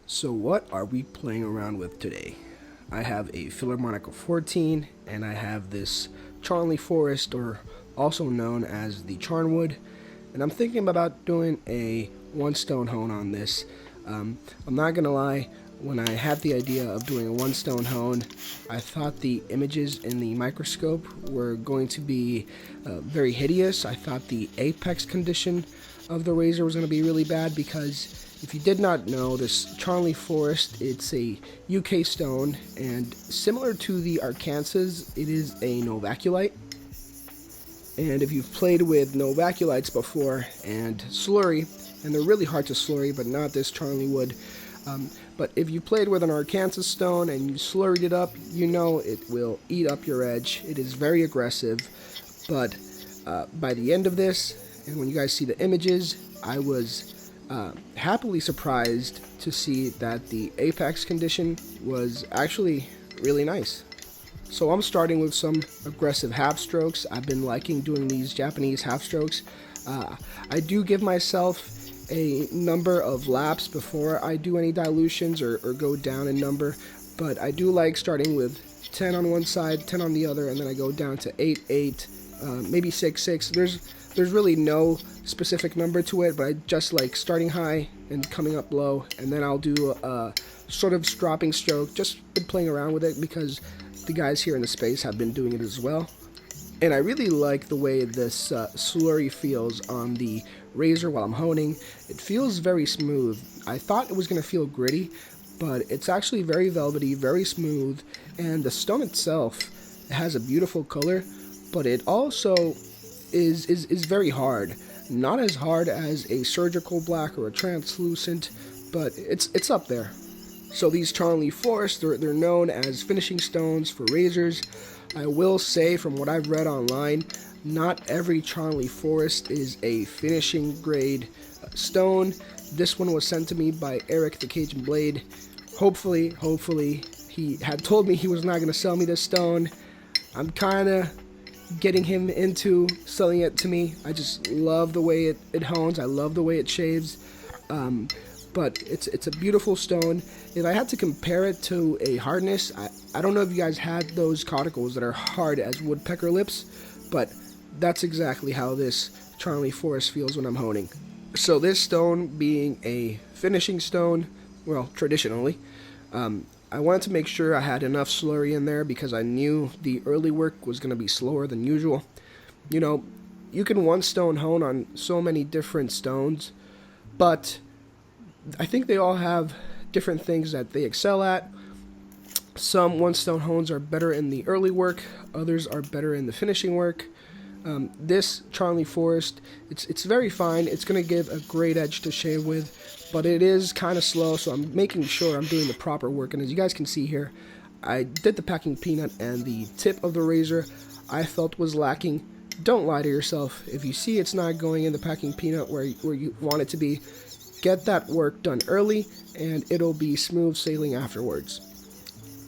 So what are we playing around with today? I have a Filarmonica 14 and I have this Charley Forest, or also known as the Charnwood, and I'm thinking about doing a one stone hone on this. I'm not gonna lie, when I had the idea of doing a one stone hone, I thought the images in the microscope were going to be very hideous. I thought the apex condition of the razor was going to be really bad because if you did not know, this Charley Forest, it's a UK stone, and similar to the Arkansas, it is a Novaculite. And if you've played with Novaculites before and slurry, and they're really hard to slurry, but not this Charley wood. But if you played with an Arkansas stone and you slurried it up, you know it will eat up your edge. It is very aggressive, but by the end of this, and when you guys see the images, I was happily surprised to see that the apex condition was actually really nice. So I'm starting with some aggressive half strokes. I've been liking doing these Japanese half strokes. I do give myself a number of laps before I do any dilutions or go down in number, but I do like starting with 10 on one side, 10 on the other, and then I go down to 8, 8, maybe 6, 6. There's really no specific number to it, but I just like starting high and coming up low, and then I'll do a sort of stropping stroke. Just been playing around with it because the guys here in the space have been doing it as well. And I really like the way this slurry feels on the razor while I'm honing. It feels very smooth. I thought it was going to feel gritty, but it's actually very velvety, very smooth, and the stone itself has a beautiful color, but it also is very hard. Not as hard as a surgical black or a translucent, but it's up there. So these Charley Forest, they're known as finishing stones for razors. I will say, from what I've read online, not every Charley Forest is a finishing grade stone. This one was sent to me by Eric the Cajun Blade. Hopefully, he had told me he was not going to sell me this stone. I'm kind of getting him into selling it to me. I just love the way it hones. I love the way it shaves. But it's a beautiful stone. If I had to compare it to a hardness, I don't know if you guys had those cauticles that are hard as woodpecker lips, but that's exactly how this Charley Forest feels when I'm honing. So this stone being a finishing stone, well, traditionally, I wanted to make sure I had enough slurry in there because I knew the early work was going to be slower than usual. You know, you can one stone hone on so many different stones, but I think they all have different things that they excel at. Some one stone hones are better in the early work, others are better in the finishing work. This Charley Forest, it's very fine. It's going to give a great edge to shave with, but it is kind of slow, so I'm making sure I'm doing the proper work. And as you guys can see here, I did the packing peanut, and the tip of the razor I felt was lacking. Don't lie to yourself. If you see it's not going in the packing peanut where you want it to be, get that work done early, and it'll be smooth sailing afterwards.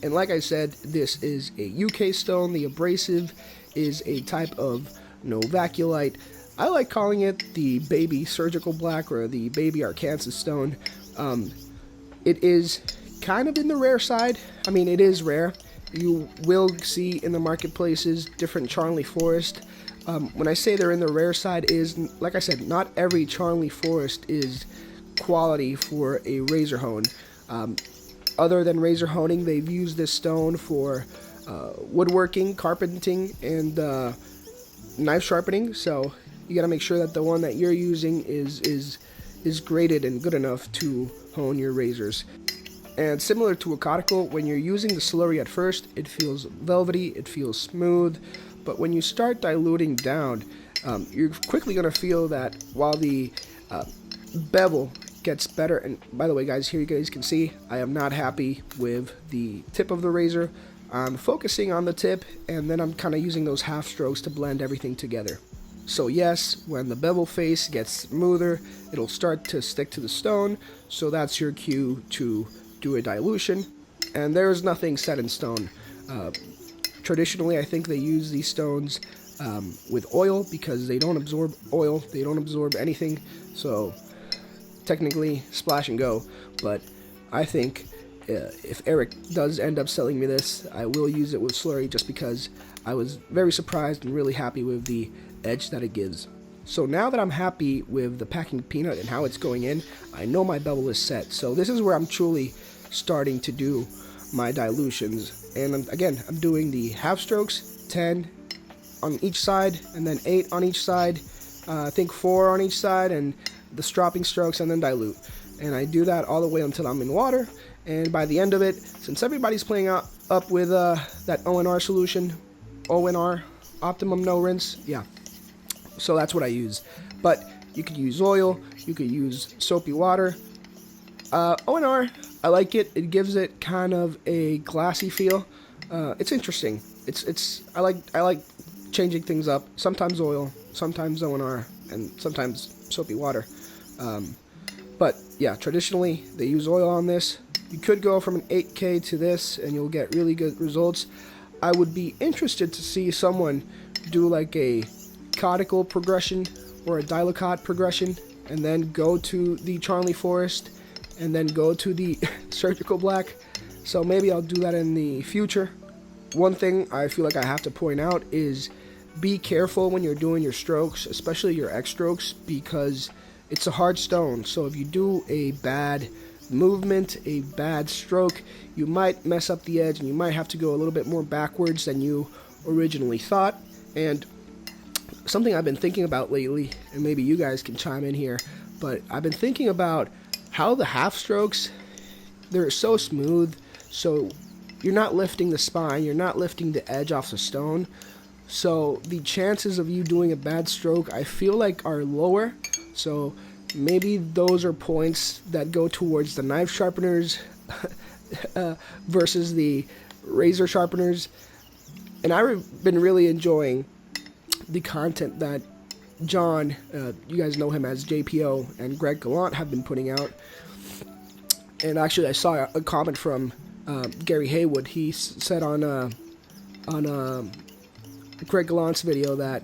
And like I said, this is a UK stone. The abrasive is a type of Novaculite. I like calling it the baby surgical black or the baby Arkansas stone. It is kind of in the rare side. I mean, it is rare. You will see in the marketplaces different Charley Forest. When I say they're in the rare side, is, like I said, not every Charley Forest is quality for a razor hone. Other than razor honing, they've used this stone for woodworking, carpenting, and knife sharpening. So you got to make sure that the one that you're using is graded and good enough to hone your razors. And similar to a cuticle, when you're using the slurry at first, it feels velvety, it feels smooth, but when you start diluting down, you're quickly going to feel that while the bevel gets better. And by the way, guys, here you guys can see I am not happy with the tip of the razor. I'm focusing on the tip, and then I'm kind of using those half strokes to blend everything together. So yes, when the bevel face gets smoother, it'll start to stick to the stone, so that's your cue to do a dilution. And there's nothing set in stone. Traditionally, I think they use these stones with oil because they don't absorb oil, they don't absorb anything, so technically splash and go. But I think if Eric does end up selling me this, I will use it with slurry just because I was very surprised and really happy with the edge that it gives. So now that I'm happy with the packing peanut and how it's going in, I know my bevel is set. So this is where I'm truly starting to do my dilutions. And again, I'm doing the half strokes, 10 on each side, and then 8 on each side. I think 4 on each side, and the stropping strokes, and then dilute. And I do that all the way until I'm in water. And by the end of it, since everybody's playing up with that ONR solution, ONR, optimum no rinse, yeah. So that's what I use. But you could use oil, you could use soapy water. ONR, I like it. It gives it kind of a glassy feel. It's interesting. I like changing things up. Sometimes oil, sometimes ONR, and sometimes soapy water. But yeah, traditionally they use oil on this. You could go from an 8K to this and you'll get really good results. I would be interested to see someone do like a conical progression or a Dilution progression and then go to the Charley Forest and then go to the surgical black. So maybe I'll do that in the future. One thing I feel like I have to point out is be careful when you're doing your strokes, especially your X strokes, because it's a hard stone. So if you do a bad movement, a bad stroke, you might mess up the edge and you might have to go a little bit more backwards than you originally thought. And something I've been thinking about lately, and maybe you guys can chime in here, but I've been thinking about how the half strokes, they're so smooth, so you're not lifting the spine, you're not lifting the edge off the stone, so the chances of you doing a bad stroke I feel like are lower. So maybe those are points that go towards the knife sharpeners versus the razor sharpeners. And I've been really enjoying the content that John, you guys know him as JPO, and Greg Gallant have been putting out. And actually I saw a comment from Gary Haywood. He said on Greg Gallant's video that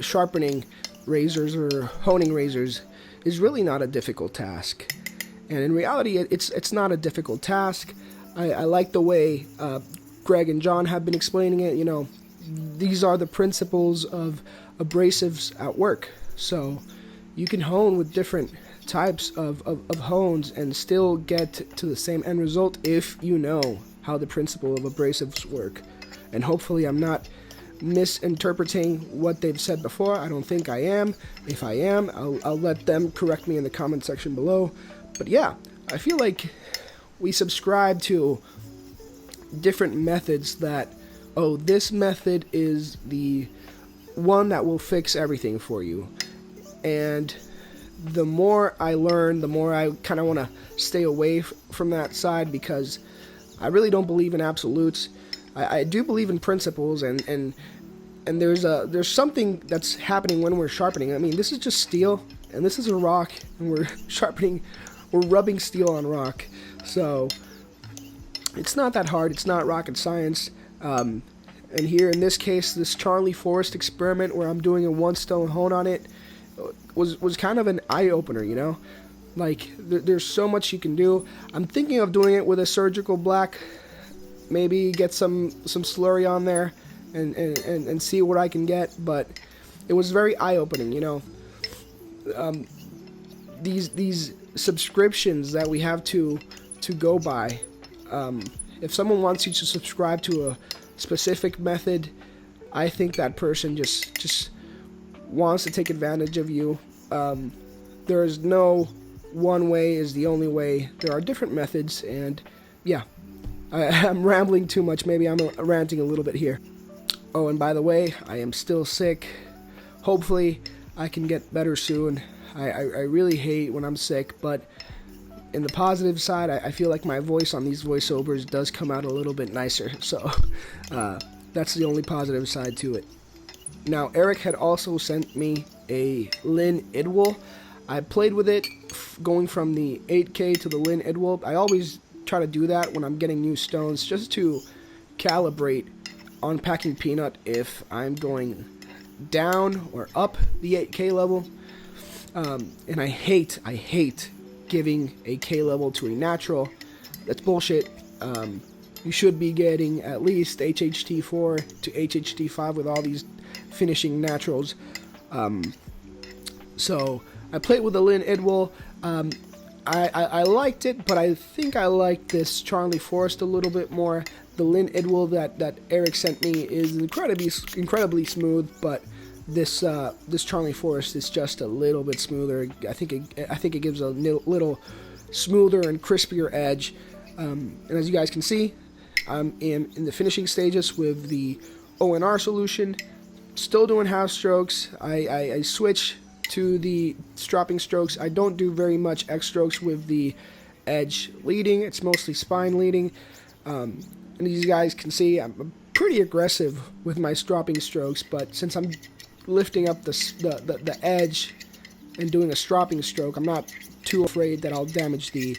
sharpening razors or honing razors is really not a difficult task. And in reality, it's not a difficult task. I like the way Greg and John have been explaining it. You know, these are the principles of abrasives at work. So you can hone with different types of hones and still get to the same end result if you know how the principle of abrasives work. And hopefully I'm not misinterpreting what they've said before. I don't think I am. If I am, I'll let them correct me in the comment section below. But yeah, I feel like we subscribe to different methods that, oh, this method is the one that will fix everything for you. And the more I learn, the more I kind of want to stay away from that side, because I really don't believe in absolutes. I do believe in principles, and there's something that's happening when we're sharpening. I mean, this is just steel, and this is a rock, and we're sharpening, we're rubbing steel on rock. So it's not that hard. It's not rocket science. And here in this case, this Charley Forest experiment where I'm doing a one stone hone on it was kind of an eye opener, you know. Like there's so much you can do. I'm thinking of doing it with a surgical black. Maybe get some slurry on there and see what I can get, but it was very eye-opening, you know. These subscriptions that we have to go by, if someone wants you to subscribe to a specific method, I think that person just wants to take advantage of you. There is no one way is the only way. There are different methods, and yeah. I'm rambling too much. Maybe I'm ranting a little bit here. Oh, and by the way, I am still sick. Hopefully, I can get better soon. I really hate when I'm sick, but in the positive side, I feel like my voice on these voiceovers does come out a little bit nicer. So, that's the only positive side to it. Now, Eric had also sent me a Lin Idwal. I played with it going from the 8K to the Lin Idwal. I always try to do that when I'm getting new stones, just to calibrate on packing peanut if I'm going down or up the 8K level. And I hate giving a K level to a natural. That's bullshit. You should be getting at least HHT4 to HHT5 with all these finishing naturals. So I played with the Lynn Idwell. I liked it, but I think I like this Charley Forest a little bit more. The Lynn Idwell that Eric sent me is incredibly smooth, but this Charley Forest is just a little bit smoother. I think it gives a little smoother and crispier edge. And as you guys can see, I'm in the finishing stages with the ONR solution. Still doing half strokes. I switch to the stropping strokes. I don't do very much X strokes with the edge leading. It's mostly spine leading. And as you guys can see, I'm pretty aggressive with my stropping strokes, but since I'm lifting up the edge and doing a stropping stroke, I'm not too afraid that I'll damage the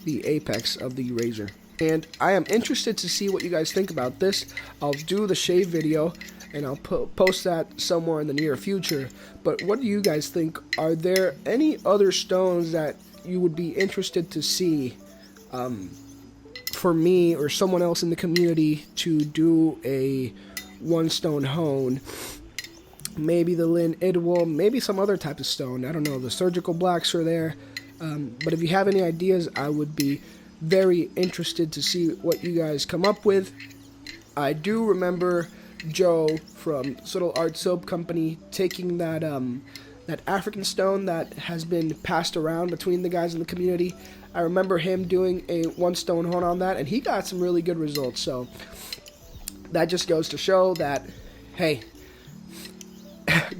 apex of the razor. And I am interested to see what you guys think about this. I'll do the shave video and I'll post that somewhere in the near future. But what do you guys think? Are there any other stones that you would be interested to see for me or someone else in the community to do a one stone hone? Maybe the Lynn Idwell, maybe some other type of stone. I don't know, the surgical blacks are there. But if you have any ideas, I would be very interested to see what you guys come up with. I do remember Joe from Subtle Art Soap Company taking that African stone that has been passed around between the guys in the community. I remember him doing a one stone hone on that, and he got some really good results. So that just goes to show that, hey,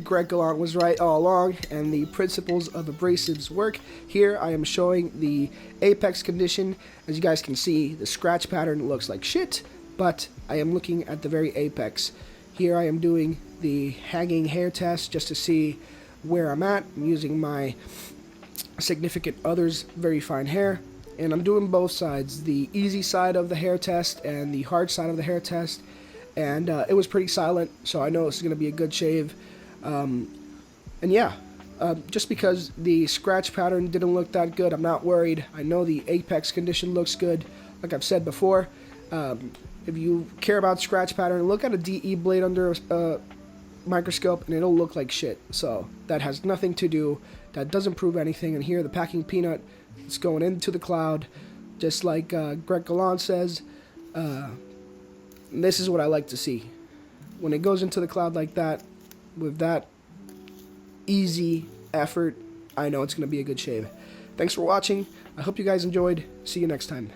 Greg Gallant was right all along, and the principles of abrasives work. Here I am showing the apex condition. As you guys can see, the scratch pattern looks like shit, but I am looking at the very apex. Here I am doing the hanging hair test just to see where I'm at. I'm using my significant other's very fine hair, and I'm doing both sides, the easy side of the hair test and the hard side of the hair test, and it was pretty silent, so I know this is going to be a good shave. And yeah, just because the scratch pattern didn't look that good, I'm not worried. I know the apex condition looks good. Like I've said before, if you care about scratch pattern, look at a DE blade under a microscope and it'll look like shit. So that has nothing to do, that doesn't prove anything. And here the packing peanut, it's going into the cloud, just like Greg Gallant says. This is what I like to see. When it goes into the cloud like that, with that easy effort, I know it's going to be a good shave. Thanks for watching. I hope you guys enjoyed. See you next time.